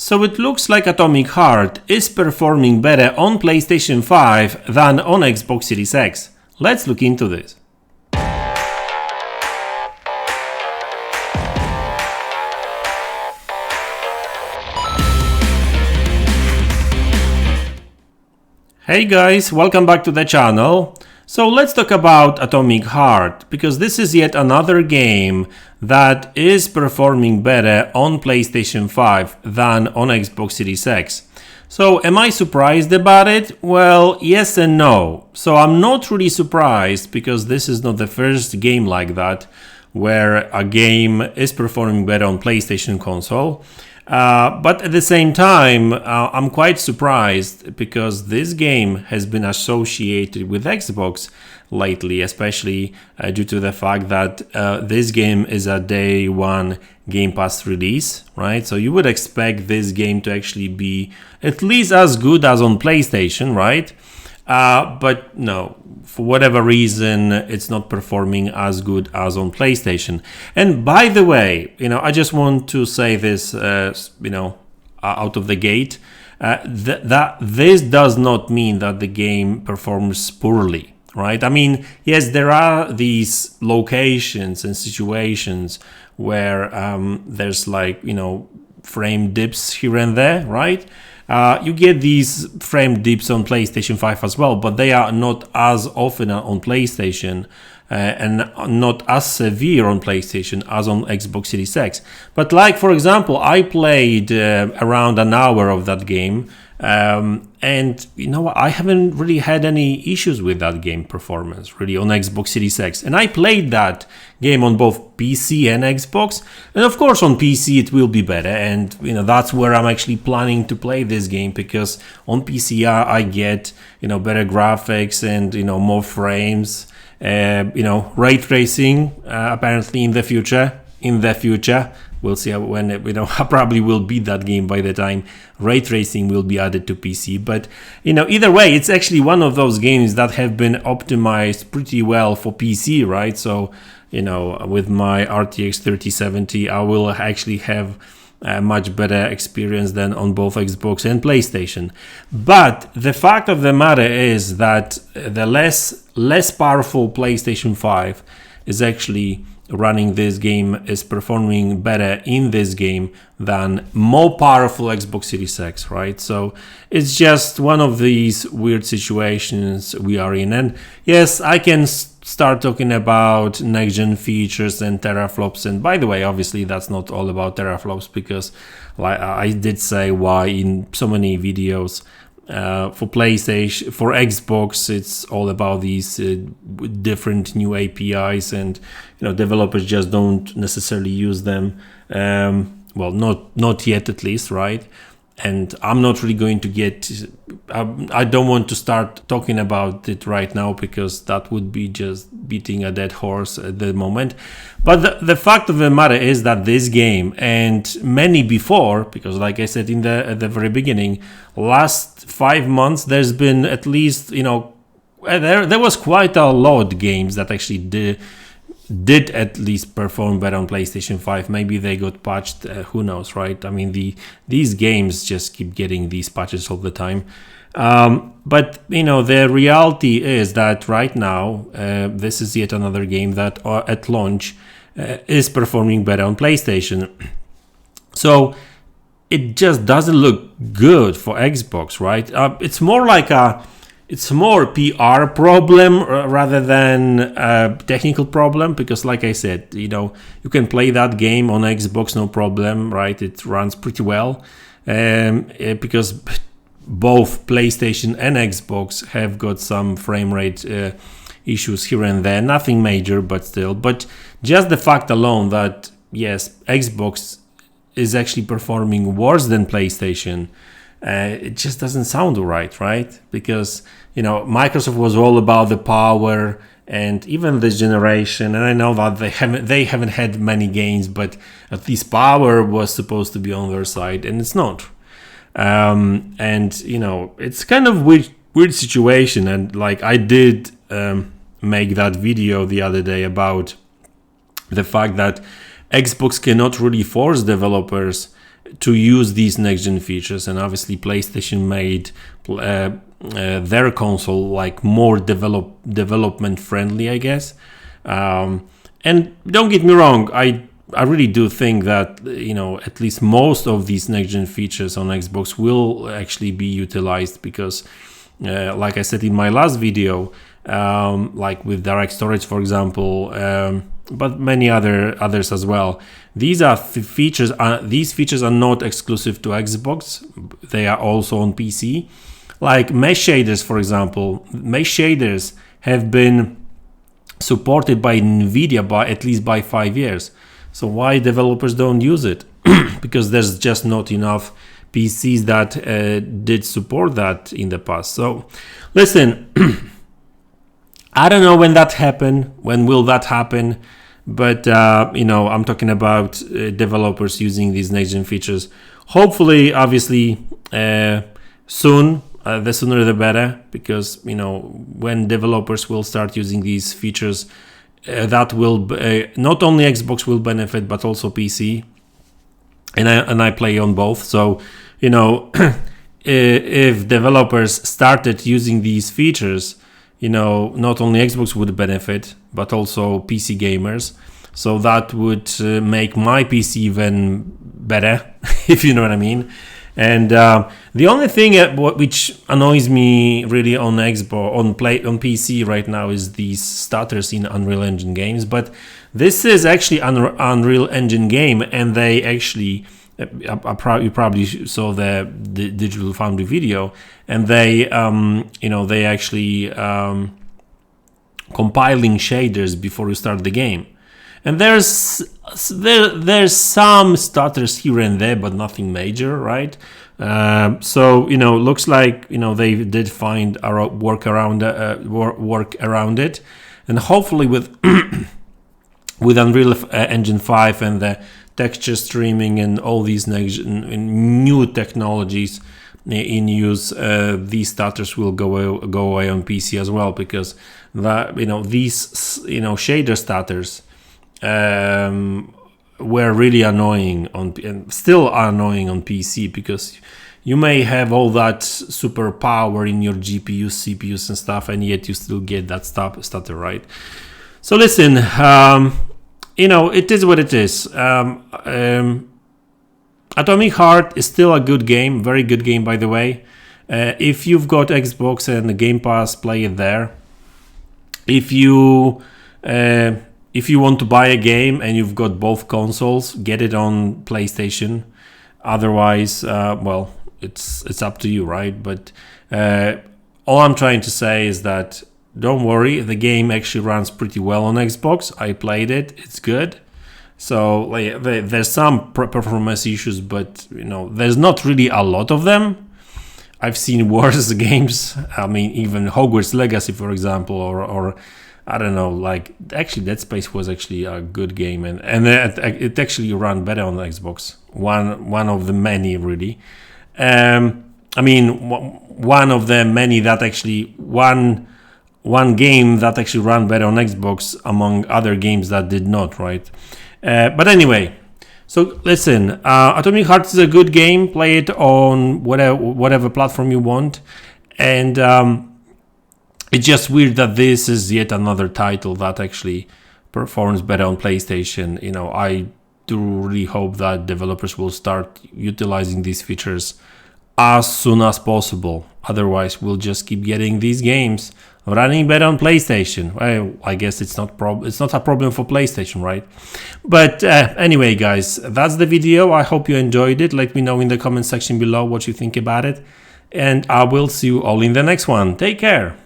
So it looks like Atomic Heart is performing better on PlayStation 5 than on Xbox Series X. Let's look into this. Hey guys, welcome back to the channel. So let's talk about Atomic Heart, because this is yet another game that is performing better on PlayStation 5 than on Xbox Series X. So am I surprised about it? Well, yes and no. So I'm not really surprised, because this is not the first game like that where a game is performing better on PlayStation console. But at the same time, I'm quite surprised because this game has been associated with Xbox lately, especially due to the fact that this game is a day one Game Pass release, right? So you would expect this game to actually be at least as good as on PlayStation, right? But no, for whatever reason, it's not performing as good as on PlayStation. And by the way, I just want to say this, out of the gate, that this does not mean that the game performs poorly, right? I mean, yes, there are these locations and situations where there's frame dips here and there, right? You get these frame dips on PlayStation 5 as well, but they are not as often on PlayStation and not as severe on PlayStation as on Xbox Series X. But for example, I played around an hour of that game, and I haven't really had any issues with that game performance really on Xbox Series X. And I played that game on both PC and Xbox, and of course on PC it will be better, and that's where I'm actually planning to play this game, because on PC I get better graphics and more frames, ray tracing apparently in the future. We'll see when I probably will beat that game by the time ray tracing will be added to PC. But either way, it's actually one of those games that have been optimized pretty well for PC, right? So with my RTX 3070, I will actually have a much better experience than on both Xbox and PlayStation. But the fact of the matter is that the less powerful PlayStation 5 is actually running this game, is performing better in this game than more powerful Xbox Series X, right? So it's just one of these weird situations we are in. And yes, I can start talking about next-gen features and teraflops. And by the way, obviously that's not all about teraflops, because I did say why in so many videos. For PlayStation, for Xbox, it's all about these different new APIs, and developers just don't necessarily use them. Well, not yet, at least, right? And I'm not really going to get. I don't want to start talking about it right now, because that would be just beating a dead horse at the moment. But the fact of the matter is that this game, and many before, because like I said at the very beginning, last 5 months there's been at least there was quite a lot of games that actually did at least perform better on PlayStation 5. Maybe they got patched, who knows, right? I mean, these games just keep getting these patches all the time. But the reality is that right now, this is yet another game that at launch is performing better on PlayStation. So it just doesn't look good for Xbox, right? It's more PR problem rather than a technical problem, because like I said, you can play that game on Xbox no problem, right? It runs pretty well, because both PlayStation and Xbox have got some frame rate issues here and there, nothing major, but still. But just the fact alone that yes, Xbox is actually performing worse than PlayStation, it just doesn't sound right? Because Microsoft was all about the power, and even this generation, and I know that they haven't had many gains, but at least power was supposed to be on their side, and it's not. And it's kind of weird situation, and I did make that video the other day about the fact that Xbox cannot really force developers to use these next-gen features, and obviously PlayStation made their console like more development friendly, I guess. And don't get me wrong, I really do think that, you know, at least most of these next-gen features on Xbox will actually be utilized, because like I said in my last video, like with direct storage, for example, but many others as well. These are features. These features are not exclusive to Xbox. They are also on PC. Like mesh shaders, for example. Mesh shaders have been supported by NVIDIA at least by 5 years. So why developers don't use it? Because there's just not enough PCs that did support that in the past. So listen. I don't know when that happen. When will that happen? But you know, I'm talking about developers using these next-gen features. Hopefully, obviously, soon. The sooner the better, because, you know, when developers will start using these features, that will not only Xbox will benefit, but also PC. And I play on both. So, you know, if developers started using these features, you know, not only Xbox would benefit, but also PC gamers. So that would make my PC even better, if you know what I mean. And the only thing which annoys me really on Xbox, on PC right now, is these stutters in Unreal Engine games. But this is actually an Unreal Engine game, and they actually, you probably saw the Digital Foundry video, and they, you know, they actually compiling shaders before you start the game. And there's some stutters here and there, but nothing major, right? So, you know, looks like, you know, they did find a work around it, and hopefully with with Unreal Engine 5 and the texture streaming and all these new technologies in use, these stutters will go away on PC as well, because that, you know, these, you know, shader stutters were really annoying and still are annoying on PC, because you may have all that super power in your GPUs, CPUs and stuff, and yet you still get that stutter, right? So listen, you know, it is what it is. Atomic Heart is still a good game, very good game, by the way. If you've got Xbox and the Game Pass, play it there. If you want to buy a game and you've got both consoles, get it on PlayStation. Otherwise, well, it's up to you, right? But all I'm trying to say is that don't worry, the game actually runs pretty well on Xbox. I played it, it's good. So like, there's some performance issues, but you know, there's not really a lot of them. I've seen worse games. I mean, even Hogwarts Legacy, for example, or I don't know, like actually Dead Space was actually a good game, and it actually ran better on the Xbox. One of the many, really. I mean, one of the many that actually one game that actually ran better on Xbox among other games that did not, right? But anyway, so listen, Atomic Heart is a good game. Play it on whatever platform you want, and it's just weird that this is yet another title that actually performs better on PlayStation. You know, I do really hope that developers will start utilizing these features as soon as possible. Otherwise, we'll just keep getting these games running better on PlayStation. Well, I guess it's not a problem for PlayStation, right? But anyway, guys, that's the video. I hope you enjoyed it. Let me know in the comment section below what you think about it, and I will see you all in the next one. Take care.